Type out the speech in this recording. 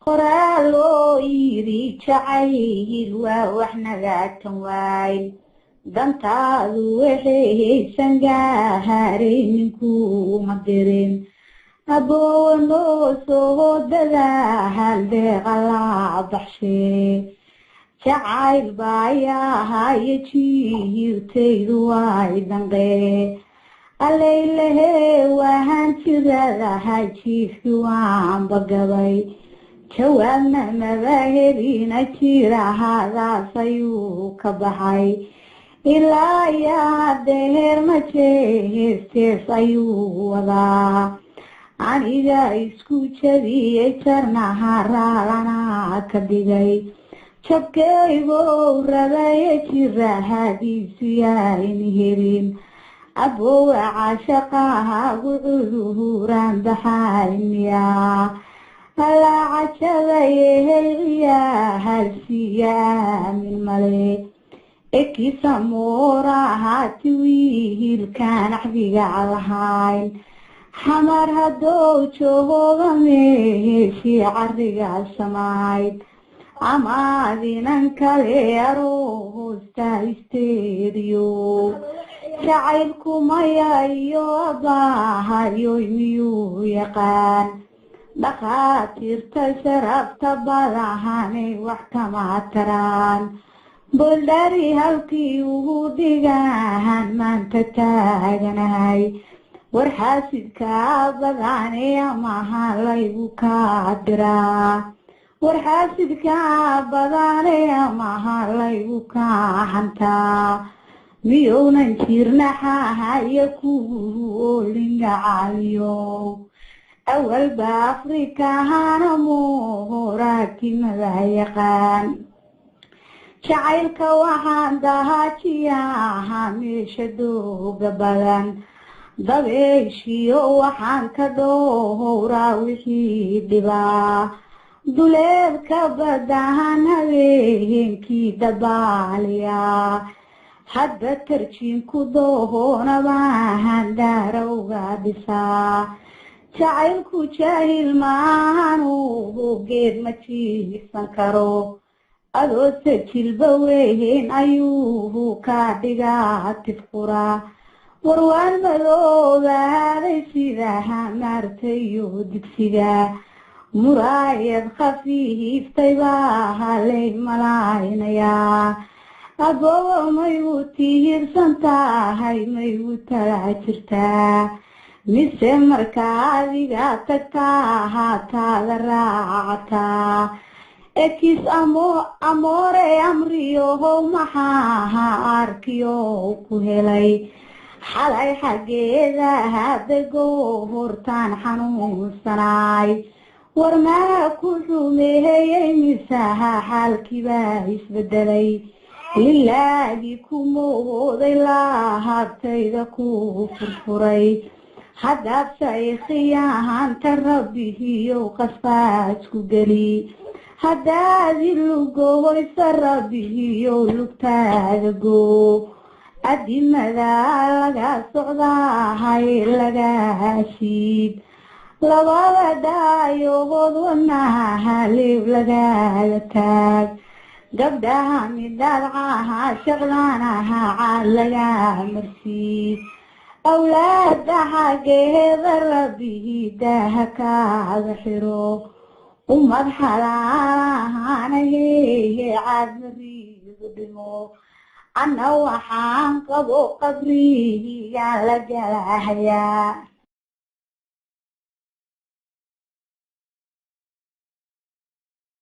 qoraaloo yiri jacayl waa wax nagaatan waay dantaadu waxaysan gaarayninkuma dirin aboowa noo soo dadaal deeqa la baxshee jacayl baayahayo jiirtaydu waay danqee allaylehe waahan jiradahay jiifki waan bagabay jawaabna maba helina jirahadaas ayuu ka baxay ilaa yaa deer ma jeestees ayuu wadaa aniga isku jabiyey jarnaha raalana ka dhigay jabkaygow rabaya jirahadiisu yaayn helin aboowa caashaqahagu cuduhuran baxaymiyaa alla cajabayehelciyaa halsiyaa min male ekisa moorahaati wiilkaan axdiga lahayn xamar haddou jooga meeshii cariga samayd amaadinan kale aroo hoosta isteeriyo jacaylku maya iyo abaahayoy miyuu yaqaan dhakhaatiirta sharafta badahanay wax kama taraan boldhari halkii ugu dhigahan maanta taaganahay war xaasidkaa badane amaha laygu kaa diraa war xaasidkaa badane amaha laygu kaa hantaa miyownan jirnaxahayo kugu oolinga caaliyo awalba afrikahana moohoraakimada yaqaan jacaylka waxaan dahaajiyaha meesha dooga badan dabeyshiyo waxaan ka dhowraa wixii dhibaa duleedka badahan habeenkii dabaaliyaa hadda tarjiinku doohoonabaahan daarowga dhisaa jacaylku jaahil maahanuu geed ma jiifsan karo adoose jilba weyn ayuu kaa dhigaa tifquraa warwaan madoobaaday sidaha maartayo digsiga muraayad khafiiftay baa halay malaynayaa aboowa maygu tiirsan tahay maygu talaa jirtaa mise markaa adiga tagtaa haataada raacataa ekis amoore amriyohow maxaaha arkiyo ku helay xalay xaggeeda hadagoo hortaan xanuunsanaay war maa ku xumeeyey misaha xaalkiibaa isbedelay lilaagii ku mooday lahabtayda ku furfuray haddaad shaykhiyahaanta rabbihiyow qasbaasku geli haddaad ilugohoysa rabbihiyow lugtaada goo adimadaa laga socdaahay lagaa shiid labada dhaayood wanaha leeb lagaaga taag gabdhaha midadcaha shaqdaanaha caad lagaa marsiid awlaada xaggeeda rabbihii daaha kaaga xiro umad xalaalahaanahehe caad mariidu dhimo ana waxaan qabo qabrihiyaa la galahayaa